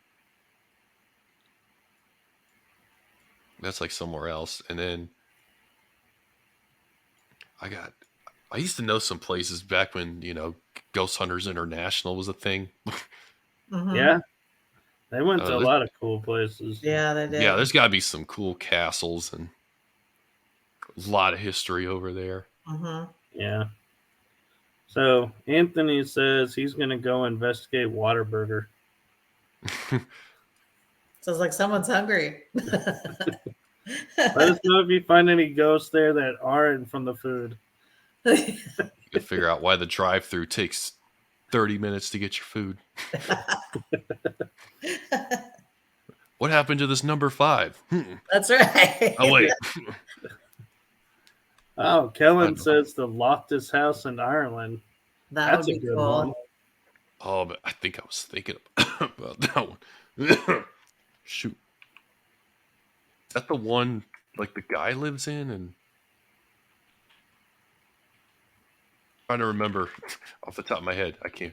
That's like somewhere else. And then I used to know some places back when, Ghost Hunters International was a thing. Mhm. Yeah. They went to a lot of cool places. Yeah, they did. Yeah, there's got to be some cool castles and a lot of history over there. Mhm. Yeah. So, Anthony says he's going to go investigate Whataburger. Sounds like someone's hungry. Let us know if you find any ghosts there that aren't from the food. You can figure out why the drive-thru takes 30 minutes to get your food. What happened to this number 5? That's right. Oh, wait. Oh, Kellen says the Loftus House in Ireland. That's a good cool. one. Oh, but I think I was thinking about that one. Shoot. Is that the one, like, the guy lives in? And trying to remember off the top of my head. I can't.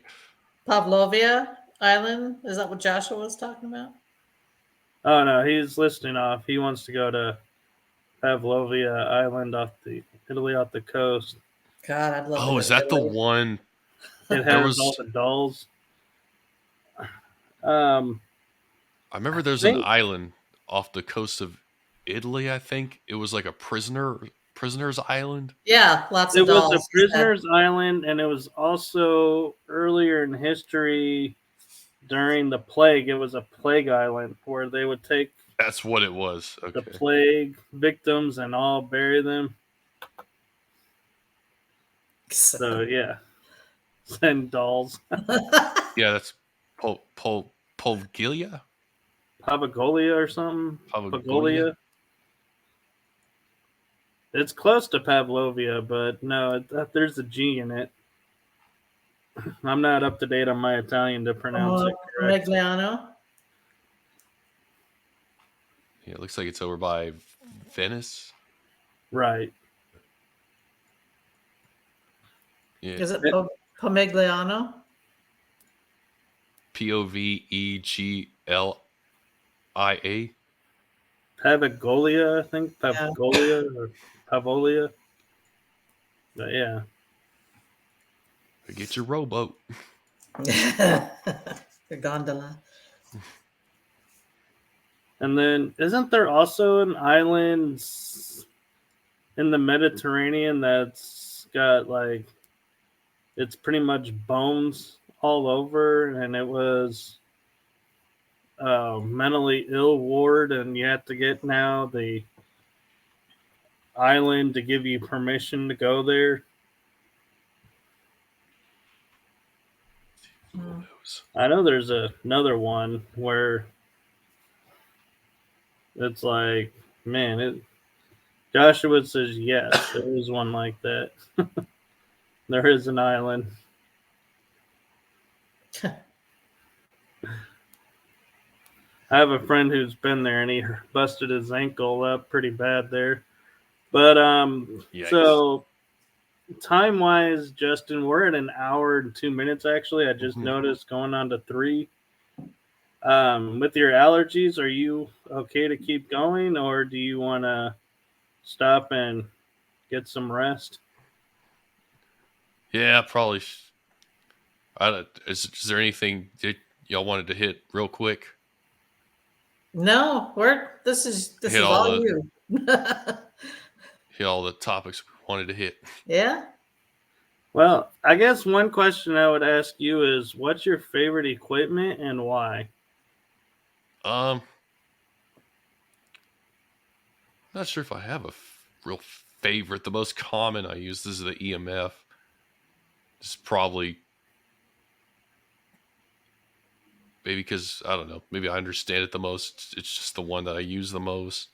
Pavlovia Island? Is that what Joshua was talking about? Oh, no, he's listing off. He wants to go to Pavlovia Island off the coast. God, I'd love to Oh, go is to that the Italy. one? It There has was- all the dolls. I remember there's an think- island off the coast of Italy, I think. It was like a prisoner's island. Yeah, lots It of was dolls. a prisoner's island, and it was also earlier in history during the plague. It was a plague island where they would take That's what it was. the Okay. plague victims and all bury them. So yeah, send dolls. Yeah, that's Polgilia? Pavagolia or something. Pavagolia? Pagolia. It's close to Pavlovia, but no, there's a G in it. I'm not up to date on my Italian to pronounce it correct. Megliano. Yeah, it looks like it's over by Venice. Right. Yeah. Is it Pomigliano? Poveglia. Pavagolia, I think. Pavagolia or Pavolia. But yeah. Get your rowboat. The gondola. And then isn't there also an island in the Mediterranean that's got like it's pretty much bones all over, and it was mentally ill ward, and you have to get now the island to give you permission to go there. Who knows? I know there's another one where it's like, man, Joshua says yes, there is one like that. There is an island. I have a friend who's been there, and he busted his ankle up pretty bad there. But Yikes. so time wise, Justin, we're at an hour and 2 minutes. Actually, I just noticed going on to 3. With your allergies, are you okay to keep going, or do you want to stop and get some rest? Yeah, probably. Is there anything that y'all wanted to hit real quick? No, this is Hit all all you. Hit all the topics we wanted to hit. Yeah. Well, I guess one question I would ask you is, what's your favorite equipment and why? Not sure if I have a real favorite. The most common I use is the EMF. It's probably maybe because I don't know. Maybe I understand it the most. It's just the one that I use the most.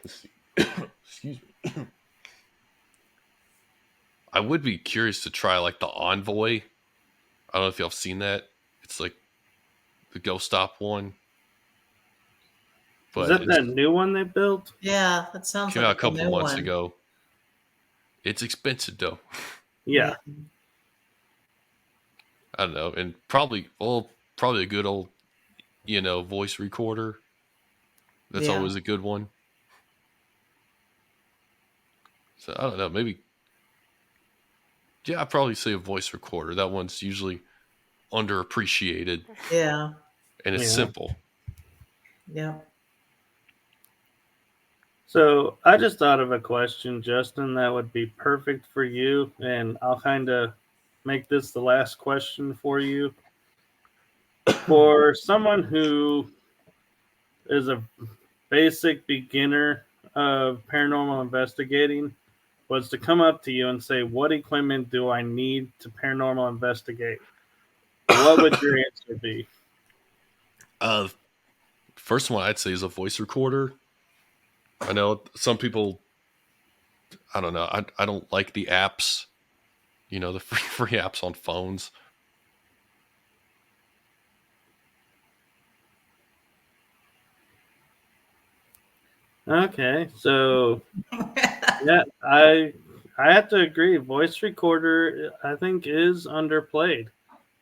Let's see. Excuse me. I would be curious to try like the Envoy. I don't know if y'all have seen that. It's like the Ghost Stop one. Is that that new one they built? Yeah, that sounds came like out a couple new months one. ago. It's expensive though. Yeah. I don't know, and probably a good old, voice recorder. That's Yeah. always a good one. So I don't know, maybe. Yeah, I'd probably say a voice recorder. That one's usually underappreciated. Yeah. And it's simple. Yeah. So I just thought of a question, Justin, that would be perfect for you, and I'll kind of make this the last question for you. For someone who is a basic beginner of paranormal investigating, was to come up to you and say, what equipment do I need to paranormal investigate? What would your answer be? First one I'd say is a voice recorder. I know some people, I don't know, I don't like the apps, the free apps on phones. Okay, so yeah, I have to agree. Voice recorder, I think, is underplayed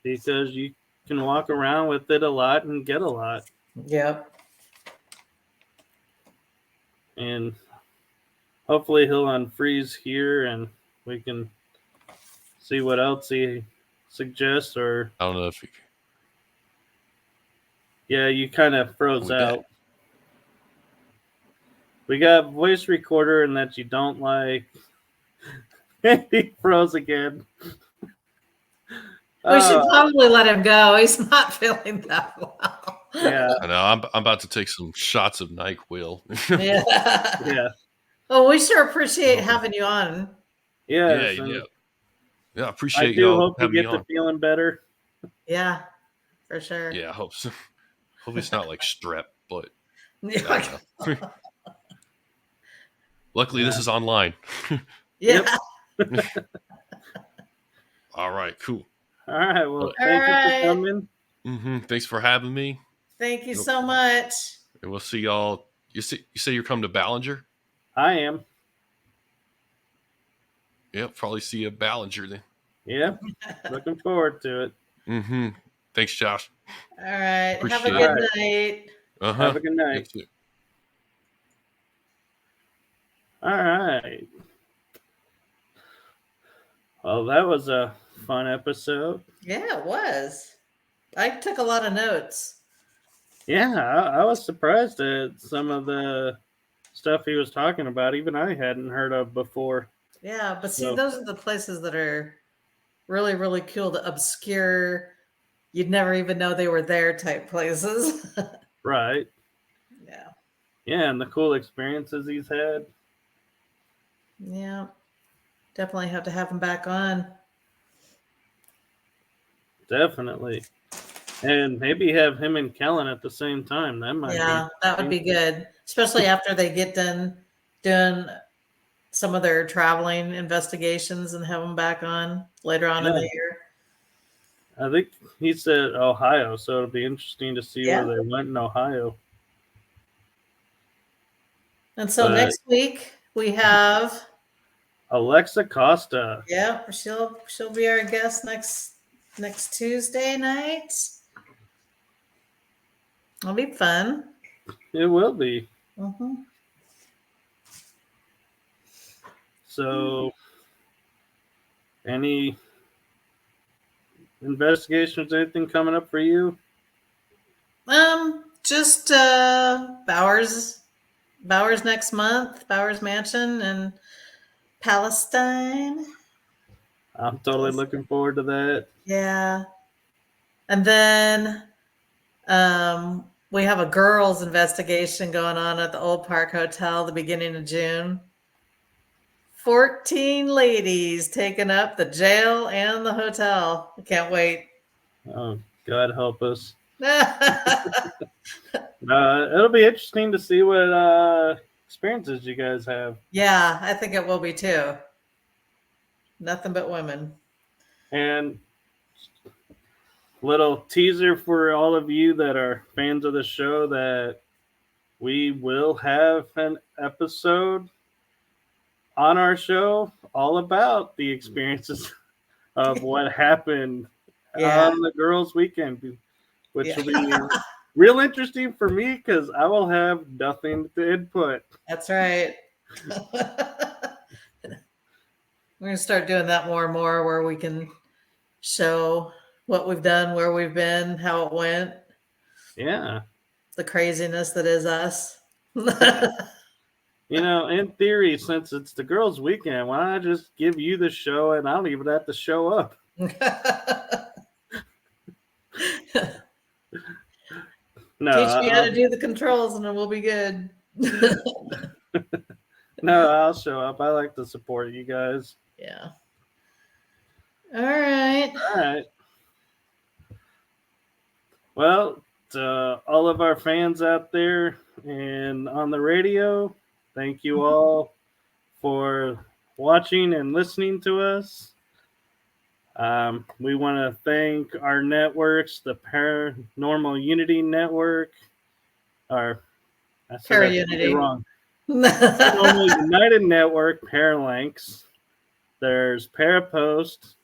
because you can walk around with it a lot and get a lot. Yep. And hopefully he'll unfreeze here and we can see what else he suggests. Or I don't know if yeah, you kind of froze out. We got voice recorder and that you don't like. He froze again. We should probably let him go. He's not feeling that well. Yeah. I know. I'm about to take some shots of NyQuil. Yeah. Well, we sure appreciate having you on. Yes, yeah. I I appreciate do y'all hope you having me get on. to feeling better. Yeah, for sure. Yeah, I hope so. Hope it's not like strep, but Yeah. Luckily, this is online. Yeah. All right, cool. All right, well, thank you for coming. Thanks for having me. Thank you so much. And we'll see y'all. You say you're coming to Ballinger? I am. Yep, probably see you at Ballinger then. Yep, looking forward to it. Thanks, Josh. All right. Appreciate have a good night. Have a good night. All right. Well, that was a fun episode. Yeah, it was. I took a lot of notes. Yeah, I was surprised at some of the stuff he was talking about. Even I hadn't heard of before. Yeah, but see, those are the places that are really, really cool, the obscure, you'd never even know they were there type places. Right. Yeah. Yeah, and the cool experiences he's had. Yeah. Definitely have to have him back on. Definitely. And maybe have him and Kellen at the same time. That might that would be good. Especially after they get done doing some of their traveling investigations and have them back on later on in the year. I think he said Ohio, so it'll be interesting to see where they went in Ohio. And so next week we have Alexa Costa. Yeah, she'll be our guest next Tuesday night. It'll be fun. It will be. Mm-hmm. So, any investigations, anything coming up for you? Just Bowers next month, Bowers Mansion and Palestine. I'm totally looking forward to that. Yeah. And then We have a girls' investigation going on at the Old Park Hotel the beginning of June. 14 ladies taking up the jail and the hotel. I can't wait. Oh, God help us. It'll be interesting to see what experiences you guys have. Yeah, I think it will be too. Nothing but women. And little teaser for all of you that are fans of the show that we will have an episode on our show all about the experiences of what happened Yeah. on the girls' weekend, which Yeah. will be real interesting for me because I will have nothing to input. That's right. We're going to start doing that more and more where we can show what we've done, where we've been, how it went, Yeah. the craziness that is us. You know, in theory, since it's the girls' weekend, why don't I just give you the show and I don't even have to show up? No, Teach me how to do the controls and then we'll be good. No, I'll show up. I like to support you guys. Yeah. All right. All right. Well, to all of our fans out there and on the radio, thank you all for watching and listening to us. We want to thank our networks, the Paranormal Unity Network, I said that Unity. wrong. Paranormal United Network, Paralinks. There's Parapost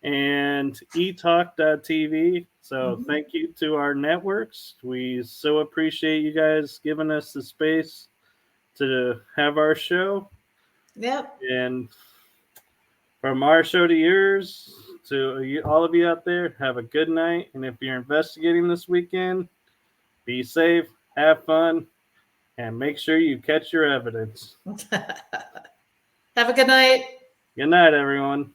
and etalk.tv. So thank you to our networks. We so appreciate you guys giving us the space to have our show. Yep. And from our show to yours, to all of you out there, have a good night. And if you're investigating this weekend, be safe, have fun, and make sure you catch your evidence. Have a good night. Good night, everyone.